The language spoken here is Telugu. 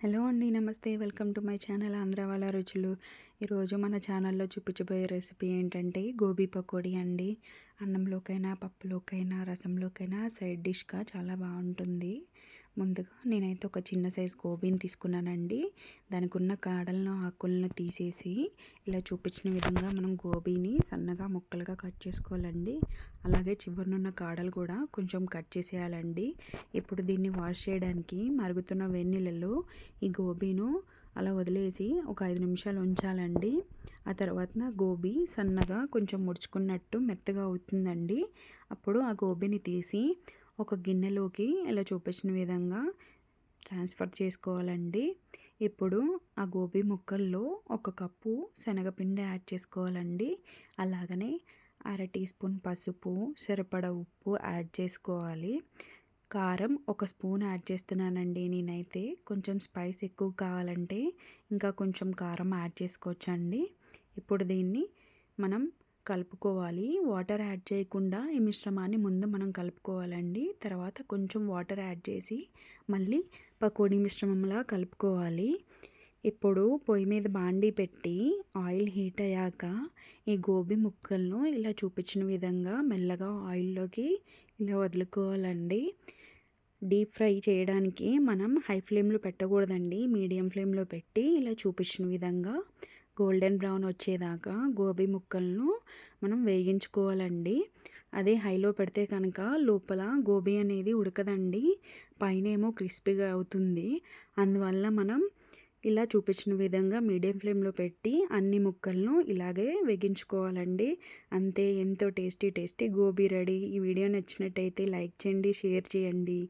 హలో అండి. నమస్తే. Welcome to my channel Andhra వాళ్ళ రుచులు. ఈరోజు మన ఛానల్‌లో చూపించబోయే రెసిపీ ఏంటంటే గోబీ పకోడీ అండి. అన్నంలోకైనా, పప్పులోకైనా, రసంలోకైనా సైడ్ డిష్‌గా చాలా బావుంటుంది. ముందుగా నేనైతే ఒక చిన్న సైజ్ గోబీని తీసుకున్నానండి. దానికున్న కాడలను, ఆకులను తీసేసి ఇలా చూపించిన విధంగా మనం గోబీని సన్నగా ముక్కలుగా కట్ చేసుకోవాలండి. అలాగే చివరనున్న కాడలు కూడా కొంచెం కట్ చేసేయాలండి. ఇప్పుడు దీన్ని వాష్ చేయడానికి మరుగుతున్న వేడి నీళ్ళలో ఈ గోబీను అలా వదిలేసి ఒక 5 నిమిషాలు ఉంచాలండి. ఆ తర్వాత గోబీ సన్నగా కొంచెం ముడుచుకున్నట్టు మెత్తగా అవుతుందండి. అప్పుడు ఆ గోబీని తీసి ఒక గిన్నెలోకి ఇలా చూపించిన విధంగా ట్రాన్స్ఫర్ చేసుకోవాలండి. ఇప్పుడు ఆ గోబీ ముక్కల్లో ఒక కప్పు శనగపిండి యాడ్ చేసుకోవాలండి. అలాగనే అర టీ స్పూన్ పసుపు, సరిపడా ఉప్పు యాడ్ చేసుకోవాలి. కారం ఒక స్పూన్ యాడ్ చేస్తున్నానండి నేనైతే. కొంచెం స్పైస్ ఎక్కువ కావాలంటే ఇంకా కొంచెం కారం యాడ్ చేసుకోవచ్చండి. ఇప్పుడు దీన్ని మనం కలుపుకోవాలి. వాటర్ యాడ్ చేయకుండా ఈ మిశ్రమాన్ని ముందు మనం కలుపుకోవాలండి. తర్వాత కొంచెం వాటర్ యాడ్ చేసి మళ్ళీ పకోడీ మిశ్రమంలా కలుపుకోవాలి. ఇప్పుడు పొయ్యి మీద బాండీ పెట్టి ఆయిల్ హీట్ అయ్యాక ఈ గోబీ ముక్కలను ఇలా చూపించిన విధంగా మెల్లగా ఆయిల్లోకి ఇలా వదులుకోవాలండి. డీప్ ఫ్రై చేయడానికి మనం హై ఫ్లేమ్లో పెట్టకూడదండి. మీడియం ఫ్లేమ్లో పెట్టి ఇలా చూపించిన విధంగా గోల్డెన్ బ్రౌన్ వచ్చేదాకా గోబీ ముక్కలను మనం వేగించుకోవాలండి. అదే హైలో పెడితే కనుక లోపల గోబీ అనేది ఉడకదండి, పైనేమో క్రిస్పీగా అవుతుంది. అందువల్ల మనం ఇలా చూపించిన విధంగా మీడియం ఫ్లేమ్లో పెట్టి అన్ని ముక్కలను ఇలాగే వేగించుకోవాలండి. అంతే, ఎంతో టేస్టీ గోబీ రెడీ. ఈ వీడియో నచ్చినట్టయితే లైక్ చేయండి, షేర్ చేయండి.